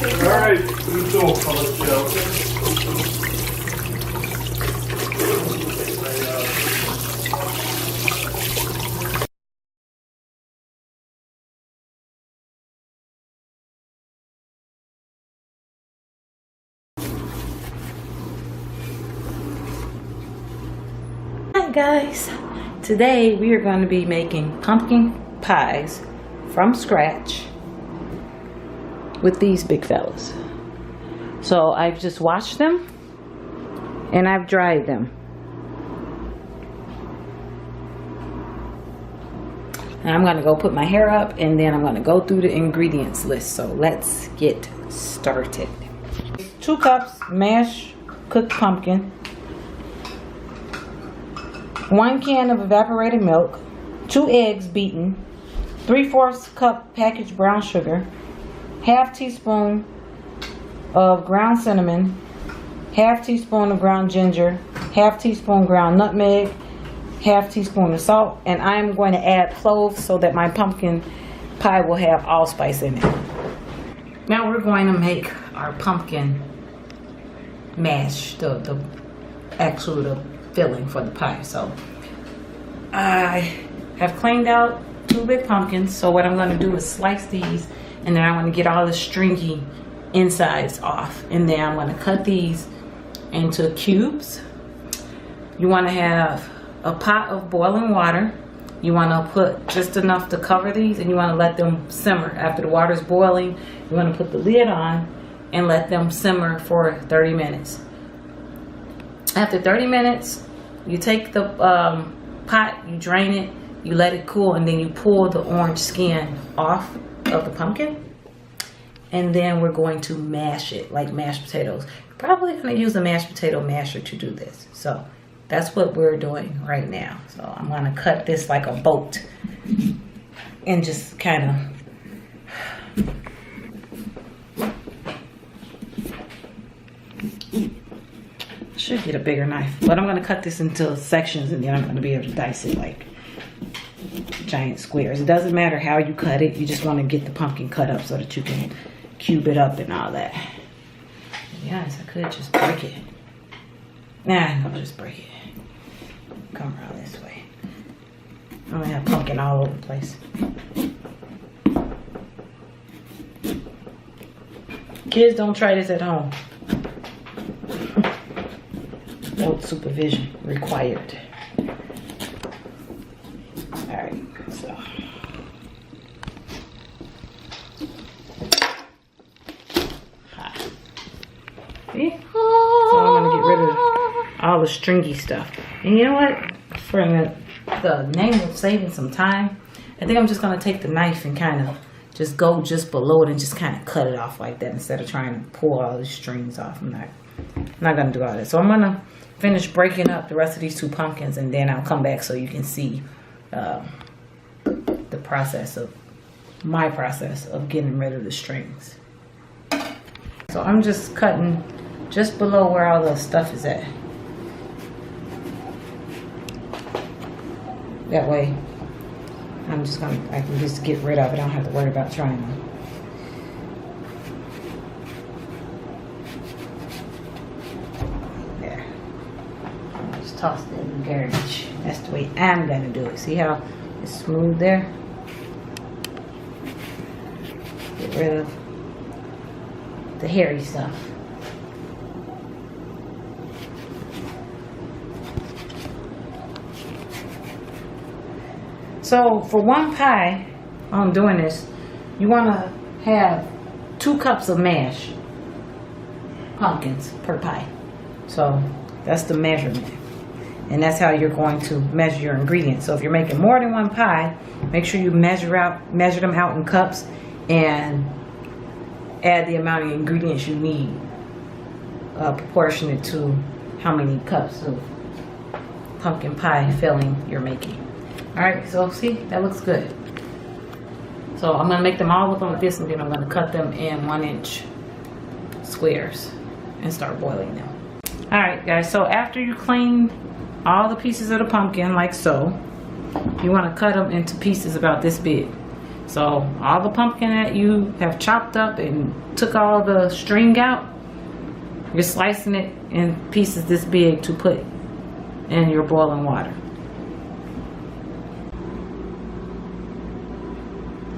Alright, through the door, I'll let you out. Hi guys, today we are going to be making pumpkin pies from scratch with these big fellas. So I've just washed them and I've dried them. And I'm going to go put my hair up and then I'm going to go through the ingredients list. So let's get started. 2 cups mashed cooked pumpkin, 1 can of evaporated milk, 2 eggs beaten, 3/4 cup packaged brown sugar, 1/2 teaspoon of ground cinnamon, 1/2 teaspoon of ground ginger, 1/2 teaspoon ground nutmeg, 1/2 teaspoon of salt, and I'm going to add cloves so that my pumpkin pie will have allspice in it. Now we're going to make our pumpkin mash, the filling for the pie. So I have cleaned out 2 big pumpkins. So what I'm going to do is slice these, and then I'm going to get all the stringy insides off, and then I'm going to cut these into cubes. You want to have a pot of boiling water. You want to put just enough to cover these, and you want to let them simmer. After the water is boiling, you want to put the lid on and let them simmer for 30 minutes. After 30 minutes, you take the pot, you drain it, you let it cool, and then you pull the orange skin off of the pumpkin. And then we're going to mash it like mashed potatoes. Probably going to use a mashed potato masher to do this. So that's what we're doing right now. So I'm going to cut this like a boat and just kind of should get a bigger knife, but I'm going to cut this into sections, and then I'm going to be able to dice it like giant squares. It doesn't matter how you cut it, you just want to get the pumpkin cut up so that you can cube it up and all that. Yes, I could just break it. Nah, no, just break it. Come around this way. I'm going to have pumpkin all over the place. Kids, don't try this at home. No supervision required. Alright, so. See? So I'm going to get rid of all the stringy stuff. And you know what? For the name of saving some time, I think I'm just going to take the knife and kind of just go just below it and just kind of cut it off like that instead of trying to pull all the strings off. I'm not going to do all that. So I'm going to finish breaking up the rest of these 2 pumpkins, and then I'll come back so you can see the process of my process of getting rid of the strings. So I'm just cutting just below where all the stuff is at. That way I can just get rid of it. I don't have to worry about trying to. There. Just toss it in the garbage. That's the way I'm gonna do it. See how it's smooth there? Get rid of the hairy stuff. So for 1 pie, while I'm doing this, you want to have 2 cups of mashed pumpkins per pie. So that's the measurement. And that's how you're going to measure your ingredients. So if you're making more than 1 pie, make sure you measure them out in cups and add the amount of ingredients you need, proportionate to how many cups of pumpkin pie filling you're making. Alright, so see, that looks good. So I'm going to make them all look like this, and then I'm going to cut them in 1-inch squares and start boiling them. Alright guys, so after you clean all the pieces of the pumpkin like so, you want to cut them into pieces about this big. So all the pumpkin that you have chopped up and took all the string out, you're slicing it in pieces this big to put in your boiling water.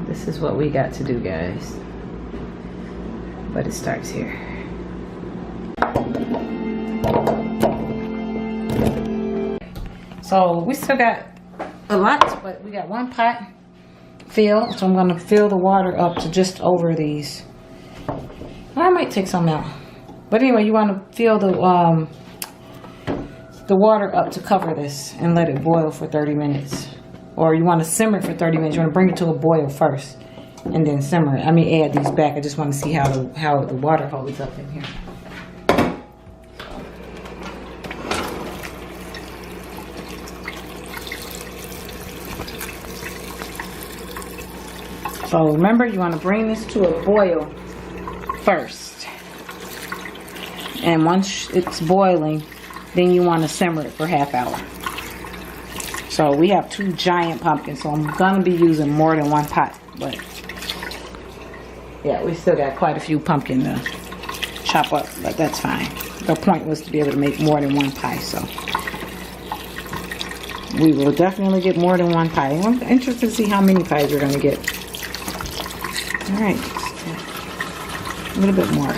This is what we got to do, guys. But it starts here. So we still got a lot, but we got one pot filled. So I'm going to fill the water up to just over these. I might take some out. But anyway, you want to fill the water up to cover this and let it boil for 30 minutes. Or you want to simmer it for 30 minutes. You want to bring it to a boil first and then simmer it. I mean, add these back. I just want to see how the water holds up in here. So remember, you want to bring this to a boil first. And once it's boiling, then you want to simmer it for half hour. So we have 2 giant pumpkins, so I'm going to be using more than one pot. But yeah, we still got quite a few pumpkin to chop up, but that's fine. The point was to be able to make more than one pie, so we will definitely get more than one pie. I'm interested to see how many pies we're going to get. All right, a little bit more.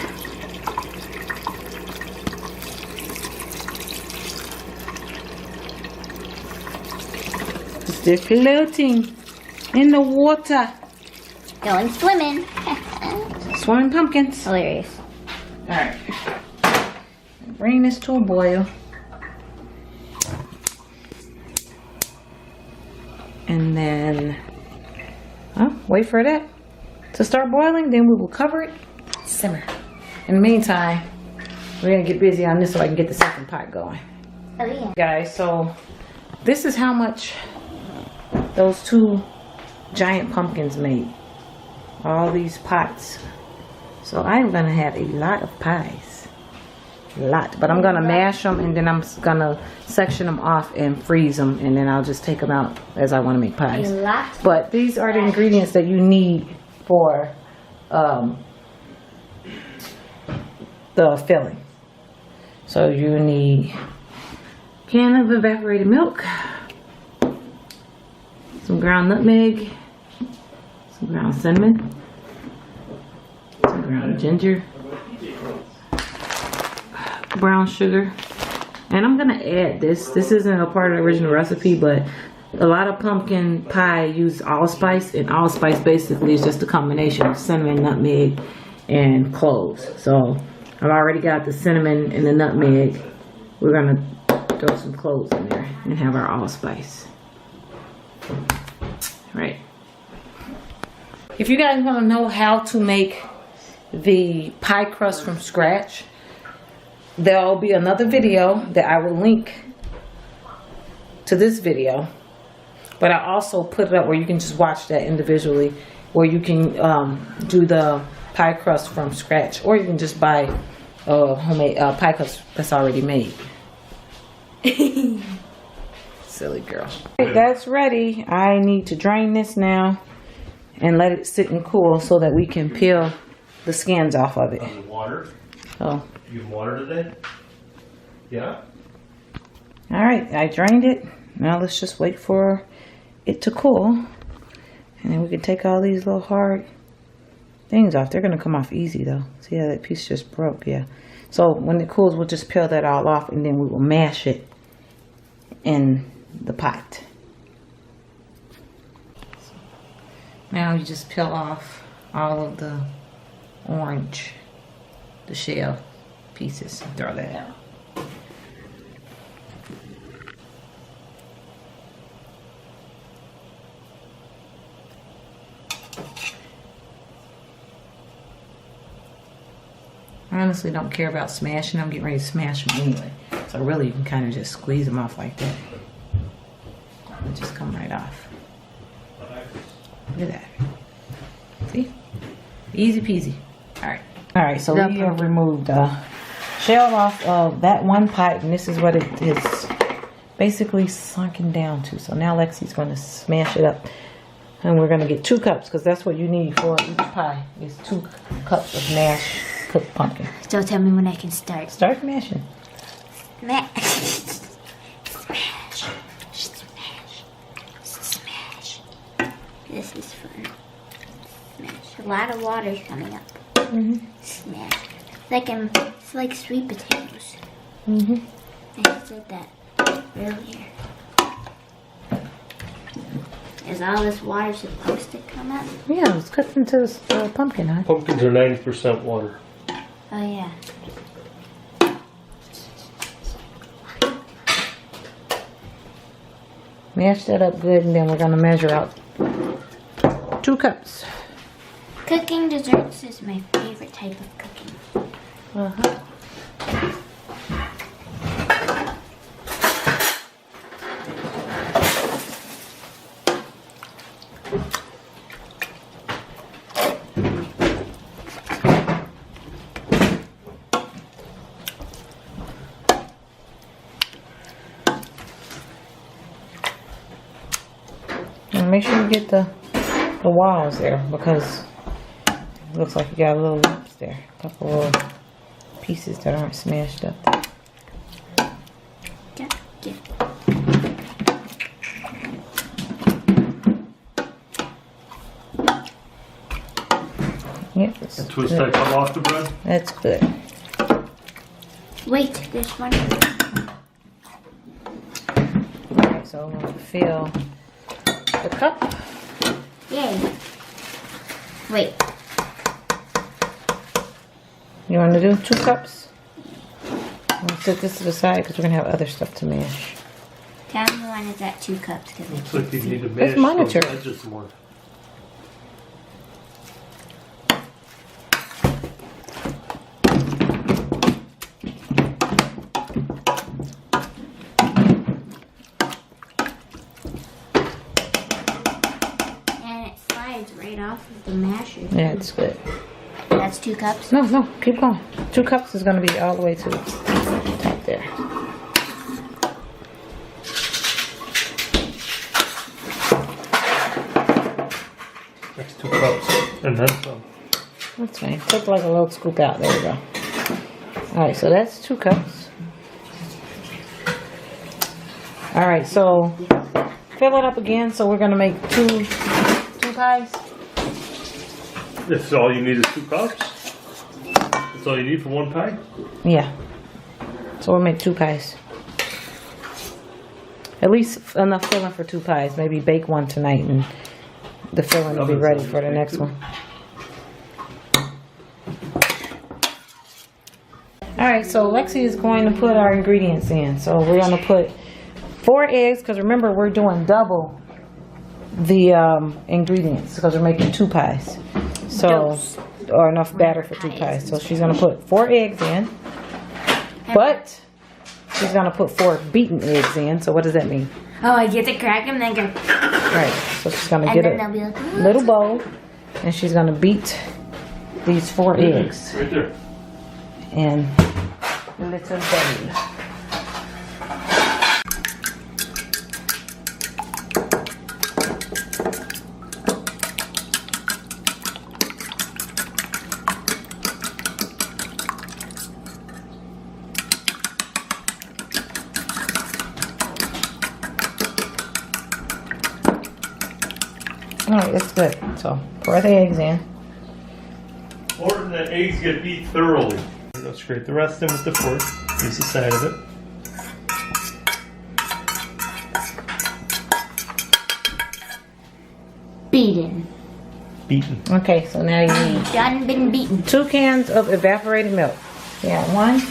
They're floating in the water. Going swimming. Swimming pumpkins. Hilarious. Alright. Bring this to a boil. And then wait for that to start boiling. Then we will cover it. Simmer. In the meantime, we're going to get busy on this so I can get the second pot going. Oh yeah. Guys, so this is how much those 2 giant pumpkins made. All these pots. So I'm gonna have a lot of pies. A lot. But I'm gonna mash them and then I'm gonna section them off and freeze them, and then I'll just take them out as I want to make pies. A lot. But these are the ingredients that you need for the filling. So you need a can of evaporated milk, some ground nutmeg, some ground cinnamon, some ground ginger, brown sugar, and I'm gonna add this. This isn't a part of the original recipe, but a lot of pumpkin pie use allspice, and allspice basically is just a combination of cinnamon, nutmeg, and cloves. So I've already got the cinnamon and the nutmeg. We're gonna throw some cloves in there and have our allspice. Right. If you guys want to know how to make the pie crust from scratch, there'll be another video that I will link to this video, but I also put it up where you can just watch that individually, where you can do the pie crust from scratch, or you can just buy a homemade pie crust that's already made. Silly girl. That's ready. I need to drain this now and let it sit and cool so that we can peel the skins off of it. Water? Oh. You have water today? Yeah? Alright, I drained it. Now let's just wait for it to cool. And then we can take all these little hard things off. They're going to come off easy though. See how that piece just broke? Yeah. So when it cools, we'll just peel that all off and then we will mash it in the pot. Now you just peel off all of the orange, the shell pieces, and throw that out. I honestly don't care about smashing. I'm getting ready to smash them anyway. So really you can kind of just squeeze them off like that. It'll just come right off. Look at that. See? Easy peasy. Alright. Alright, so we have removed the shell off of that one pot, and this is what it is basically sunken down to. So now Lexi's going to smash it up. And we're gonna get 2 cups because that's what you need for each pie. Is 2 cups of mashed cooked pumpkin. So tell me when I can start. Start mashing. Smash. Smash. Smash. Smash. This is fun. Smash. A lot of water's coming up. Smash. It's like sweet potatoes. I said that earlier. Is all this water supposed to come up? Yeah, it's cooked into the pumpkin, huh? Pumpkins are 90% water. Oh yeah. Mash that up good, and then we're gonna measure out 2 cups. Cooking desserts is my favorite type of cooking. And make sure you get the walls there because it looks like you got a little lumps there. A couple little pieces that aren't smashed up there. Yeah. Yep. And twist that come off the bread. That's good. Wait, there's one. Alright, so I'm gonna fill the cup. Yay. Wait. You want to do 2 cups? I'm gonna set this to the side because we're gonna have other stuff to mash. Tell me when it's at 2 cups. Cause Looks like you need to Let's mash monitor. those edges more. And it slides right off of the masher. Yeah, it's good. That's 2 cups. No, keep going. 2 cups is gonna be all the way to the top there. That's 2 cups. And then some. That's fine. Take like a little scoop out. There we go. Alright, so that's 2 cups. Alright, so fill it up again. So we're gonna make two pies. That's all you need is 2 cups? That's all you need for 1 pie? Yeah. So we'll make 2 pies. At least enough filling for 2 pies. Maybe bake 1 tonight and the filling will be ready for the next one. Alright, so Lexi is going to put our ingredients in. So we're going to put 4 eggs, because remember we're doing double the ingredients because we're making 2 pies. So, or enough batter for 2 pies. So she's going to put 4 eggs in. But she's going to put 4 beaten eggs in. So what does that mean? Oh, I get to crack them, then go. Right. So she's going to And get then they'll be like, a little bowl. And she's going to beat these 4 eggs Right there. in a little bowl. Alright, that's good. So, pour the eggs in. Important that eggs get beat thoroughly. Go scrape the rest in with the fork. Use the side of it. Beaten. Beaten. Okay, so now you need Done been beaten. 2 cans of evaporated milk. Yeah, 1. It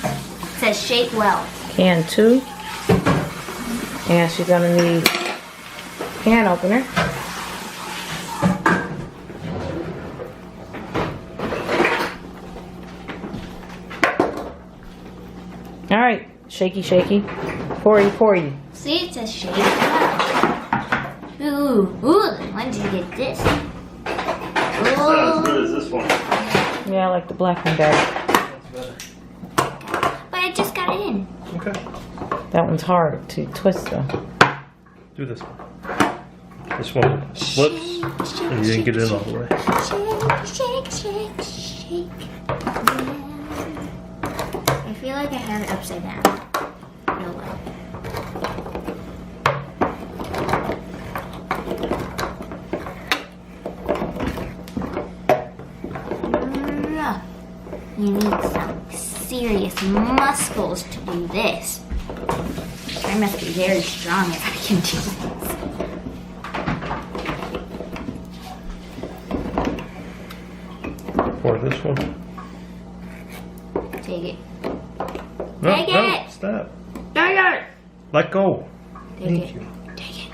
says shake well. Can 2. And she's gonna need can opener. Alright, shaky, shaky. Pour you. See, it says shake well. Ooh, when did you get this? Not as good as this one. Yeah, I like the black one better. That's better. But I just got it in. Okay. That one's hard to twist though. Do this one. This one slips and you didn't get it all the way. Shake, shake, shake. I feel like I have it upside down. No way. You need some serious muscles to do this. I must be very strong if I can do this. Pour this one. Take it. No, Take no, it. stop. Take it. Let go. Take Thank it. you. Take it.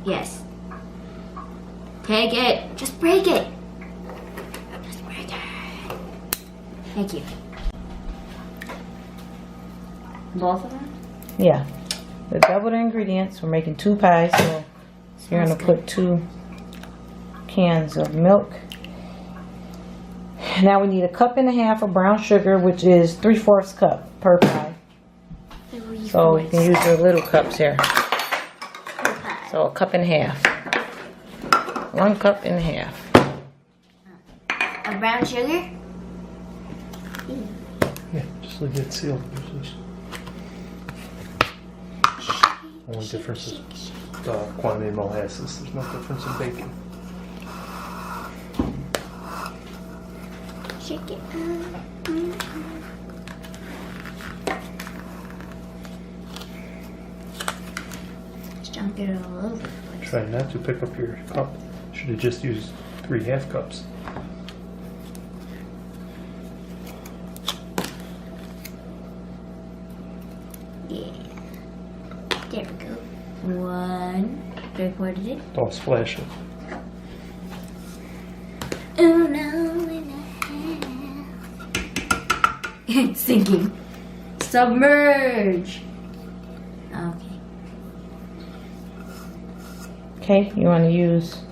Yes. Take it. Just break it. Just break it. Thank you. Both of them? Yeah. The double the ingredients. We're making 2 pies, so you're going to put 2 cans of milk. Now we need 1.5 cups of brown sugar, which is 3/4 cup per pie. So you can use your little cups here. So 1.5 cups. 1.5 cups. Of brown sugar? Yeah, just leave it sealed. Only difference is the quantity of molasses. There's no difference in baking. Shake it up. Just dump it all over the place. Try not to pick up your cup. Should have just used 3.5 cups. Yeah. There we go. 1. 3/4 it. Don't splash it. Uno and a half. It's sinking. Submerge. Okay. Okay, you want to use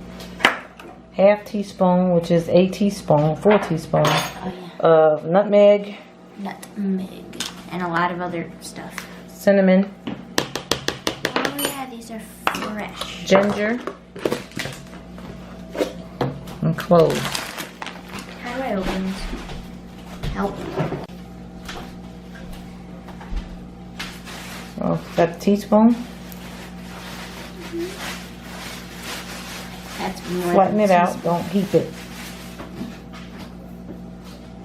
1/2 teaspoon, which is a teaspoon, 4 teaspoons Oh yeah. of nutmeg, Nutmeg. And a lot of other stuff. cinnamon, Oh yeah, these are fresh. ginger, and cloves. How do I open this? Help. So got a teaspoon. That's more. Flatten than it out. teaspoon. Don't heap it.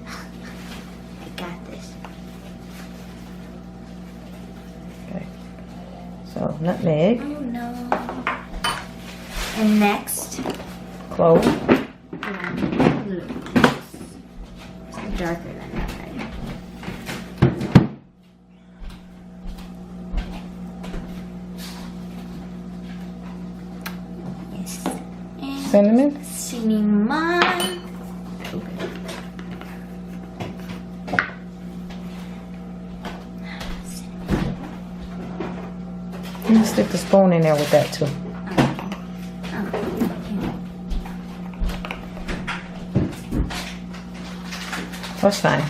I got this. Okay. So nutmeg, Oh no. And next. clove, It's darker than that, right? Yes. And cinnamon, cinnamon. you can stick the spoon in there with that too. That's fine.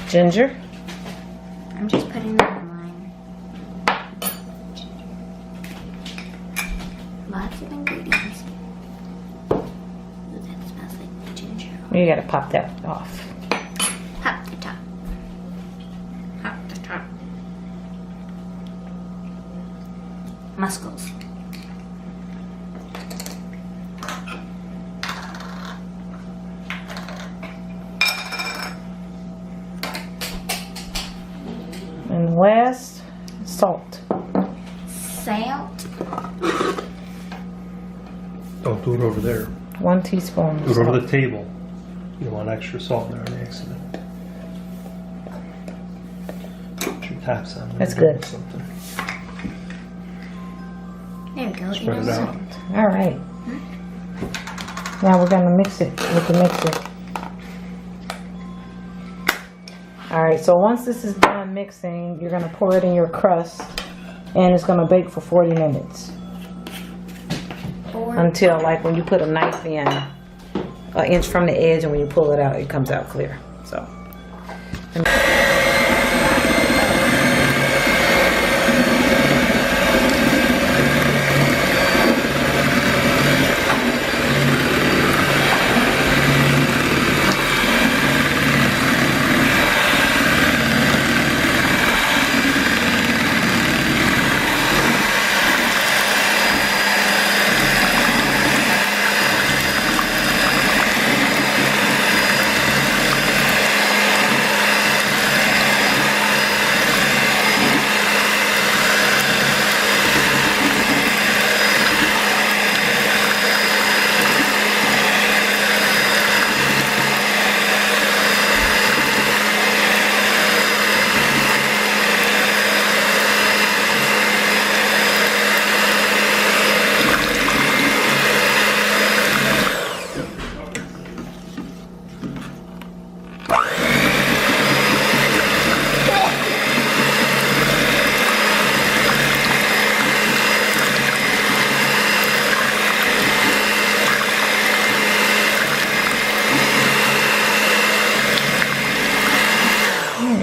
Ginger, I'm just putting that in line. Lots of ingredients. Ooh, that smells like ginger. you gotta pop that off. Pop the top. Pop the top. Muscles. And last, salt. Salt. Don't do it over there. 1 teaspoon. Do it over the table. You don't want extra salt in there on accident. Put your tops on there. That's good. Something. There we go. Spread it out. All right. Now we're gonna mix it with the mixer. All right. So once this is done mixing, you're gonna pour it in your crust, and it's gonna bake for 40 minutes until, like, when you put a knife in, an inch from the edge, and when you pull it out, it comes out clear. So.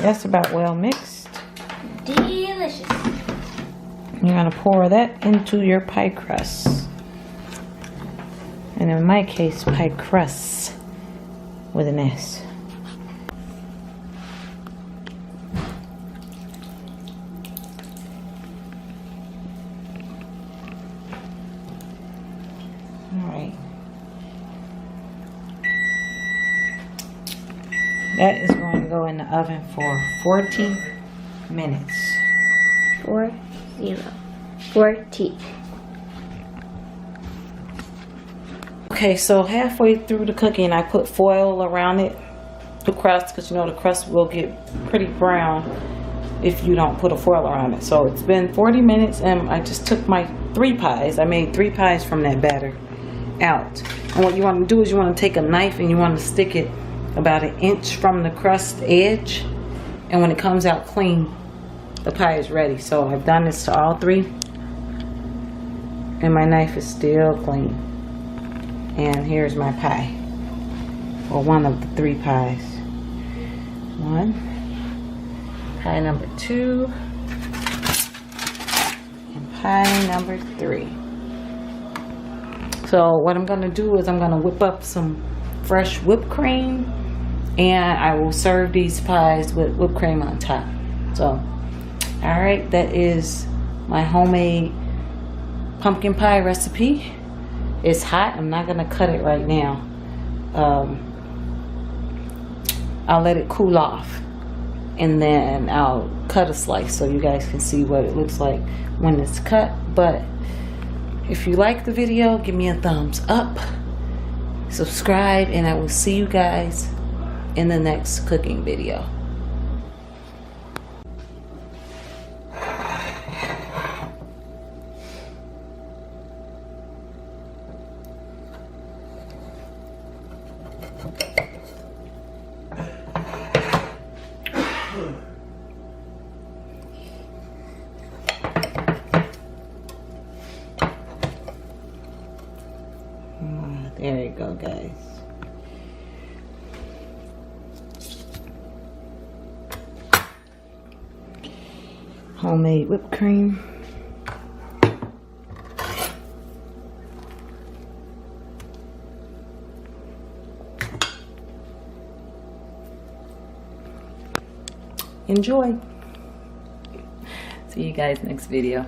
that's about well mixed. Delicious. You're gonna pour that into your pie crust. And in my case, pie crust with an S. Alright. That is going to go in the oven for 40 minutes. 40. Okay, so halfway through the cooking, I put foil around it, the crust, because you know the crust will get pretty brown if you don't put a foil around it. So it's been 40 minutes, and I just took my 3 pies. I made 3 pies from that batter out. And what you want to do is you want to take a knife and you want to stick it about 1 inch from the crust edge, and when it comes out clean, the pie is ready. So I've done this to all 3, and my knife is still clean. And here's my pie, or one of the 3 pies. 1, pie number 2, and pie number 3. So what I'm gonna do is I'm gonna whip up some fresh whipped cream, and I will serve these pies with whipped cream on top. So, all right, that is my homemade pumpkin pie recipe. It's hot. I'm not gonna cut it right now. I'll let it cool off, and then I'll cut a slice so you guys can see what it looks like when it's cut. But if you like the video, give me a thumbs up, subscribe, and I will see you guys in the next cooking video. There you go, guys. Homemade whipped cream. Enjoy. See you guys next video.